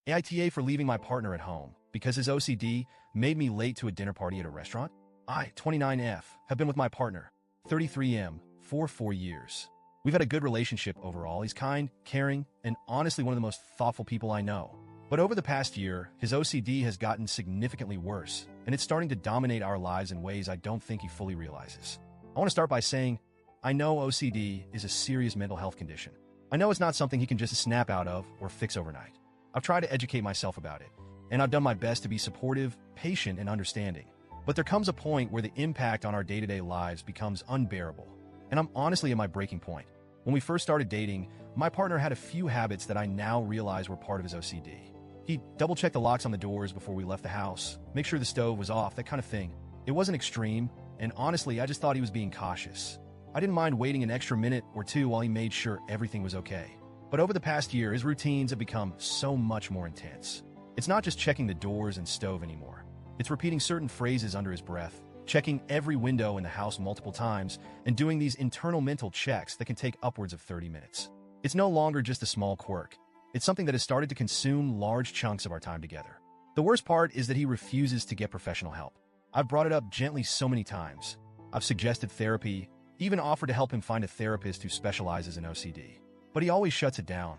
AITA for leaving my partner at home because his OCD made me late to a dinner party at a restaurant. I, 29F, have been with my partner, 33M, for 4 years. We've had a good relationship overall. He's kind, caring, and honestly one of the most thoughtful people I know. But over the past year, his OCD has gotten significantly worse, and it's starting to dominate our lives in ways I don't think he fully realizes. I want to start by saying, I know OCD is a serious mental health condition. I know it's not something he can just snap out of or fix overnight. I've tried to educate myself about it, and I've done my best to be supportive, patient, and understanding. But there comes a point where the impact on our day-to-day lives becomes unbearable, and I'm honestly at my breaking point. When we first started dating, my partner had a few habits that I now realize were part of his OCD. He'd double-check the locks on the doors before we left the house, make sure the stove was off, that kind of thing. It wasn't extreme, and honestly, I just thought he was being cautious. I didn't mind waiting an extra minute or two while he made sure everything was okay. But over the past year, his routines have become so much more intense. It's not just checking the doors and stove anymore. It's repeating certain phrases under his breath, checking every window in the house multiple times, and doing these internal mental checks that can take upwards of 30 minutes. It's no longer just a small quirk. It's something that has started to consume large chunks of our time together. The worst part is that he refuses to get professional help. I've brought it up gently so many times. I've suggested therapy, even offered to help him find a therapist who specializes in OCD. But he always shuts it down.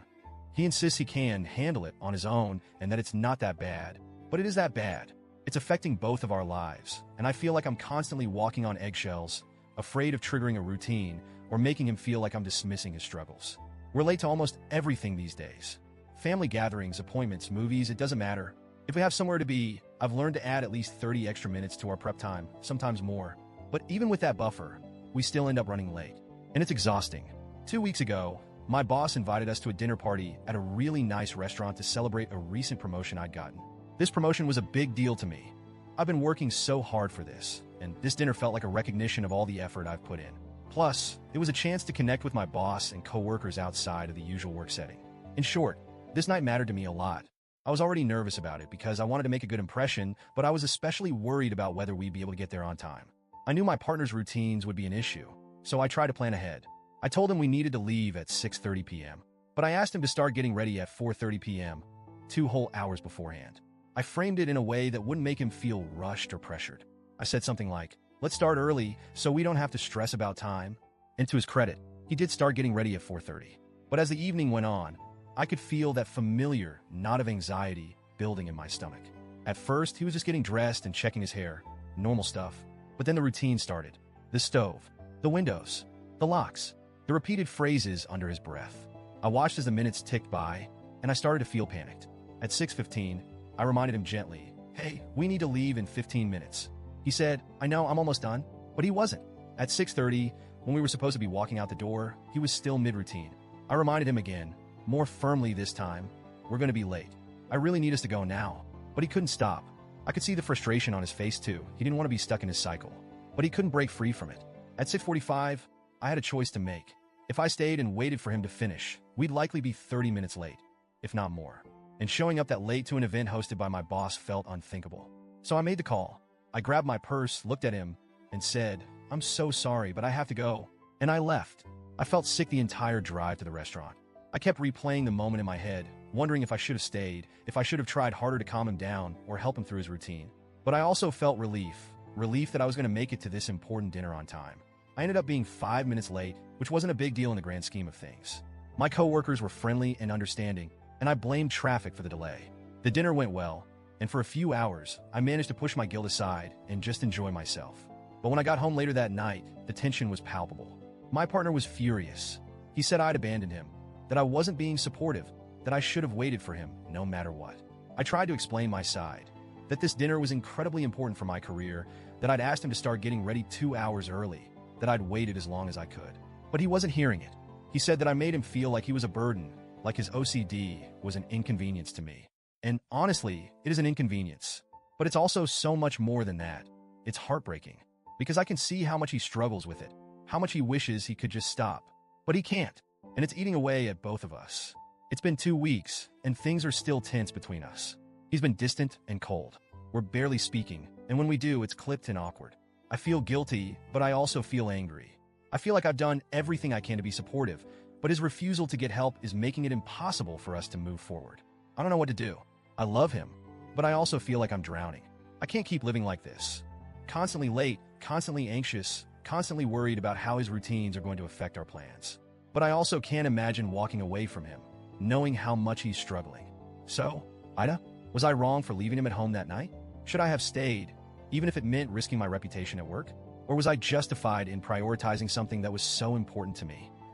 He insists he can handle it on his own and that it's not that bad. But it is that bad. It's affecting both of our lives, and I feel like I'm constantly walking on eggshells, afraid of triggering a routine or making him feel like I'm dismissing his struggles. We're late to almost everything these days. Family gatherings, appointments, movies, it doesn't matter. If we have somewhere to be, I've learned to add at least 30 extra minutes to our prep time, sometimes more. But even with that buffer, we still end up running late. And it's exhausting. 2 weeks ago, my boss invited us to a dinner party at a really nice restaurant to celebrate a recent promotion I'd gotten. This promotion was a big deal to me. I've been working so hard for this, and this dinner felt like a recognition of all the effort I've put in. Plus, it was a chance to connect with my boss and coworkers outside of the usual work setting. In short, this night mattered to me a lot. I was already nervous about it because I wanted to make a good impression, but I was especially worried about whether we'd be able to get there on time. I knew my partner's routines would be an issue, so I tried to plan ahead. I told him we needed to leave at 6:30 p.m., but I asked him to start getting ready at 4:30 p.m., 2 whole hours beforehand. I framed it in a way that wouldn't make him feel rushed or pressured. I said something like, let's start early so we don't have to stress about time. And to his credit, he did start getting ready at 4:30. But as the evening went on, I could feel that familiar knot of anxiety building in my stomach. At first, he was just getting dressed and checking his hair, normal stuff. But then the routine started. The stove, the windows, the locks, the repeated phrases under his breath. I watched as the minutes ticked by, and I started to feel panicked. At 6:15, I reminded him gently, hey, we need to leave in 15 minutes. He said, I know, I'm almost done. But he wasn't. At 6:30, when we were supposed to be walking out the door, he was still mid-routine. I reminded him again, more firmly this time, we're going to be late. I really need us to go now. But he couldn't stop. I could see the frustration on his face too. He didn't want to be stuck in his cycle. But he couldn't break free from it. At 6:45, I had a choice to make. If I stayed and waited for him to finish, we'd likely be 30 minutes late, if not more. And showing up that late to an event hosted by my boss felt unthinkable. So I made the call. I grabbed my purse, looked at him, and said, I'm so sorry, but I have to go. And I left. I felt sick the entire drive to the restaurant. I kept replaying the moment in my head, wondering if I should have stayed, if I should have tried harder to calm him down or help him through his routine. But I also felt relief that I was going to make it to this important dinner on time. I ended up being 5 minutes late, which wasn't a big deal in the grand scheme of things. My coworkers were friendly and understanding, and I blamed traffic for the delay. The dinner went well, and for a few hours, I managed to push my guilt aside and just enjoy myself. But when I got home later that night, the tension was palpable. My partner was furious. He said I'd abandoned him, that I wasn't being supportive, that I should have waited for him no matter what. I tried to explain my side, that this dinner was incredibly important for my career, that I'd asked him to start getting ready 2 hours early, that I'd waited as long as I could. But he wasn't hearing it. He said that I made him feel like he was a burden, like his OCD was an inconvenience to me. And honestly, it is an inconvenience. But it's also so much more than that. It's heartbreaking, because I can see how much he struggles with it, how much he wishes he could just stop. But he can't, and it's eating away at both of us. It's been 2 weeks, and things are still tense between us. He's been distant and cold. We're barely speaking, and when we do, it's clipped and awkward. I feel guilty, but I also feel angry. I feel like I've done everything I can to be supportive, but his refusal to get help is making it impossible for us to move forward. I don't know what to do. I love him, but I also feel like I'm drowning. I can't keep living like this. Constantly late, constantly anxious, constantly worried about how his routines are going to affect our plans. But I also can't imagine walking away from him, knowing how much he's struggling. So, Ida, was I wrong for leaving him at home that night? Should I have stayed, even if it meant risking my reputation at work? Or was I justified in prioritizing something that was so important to me?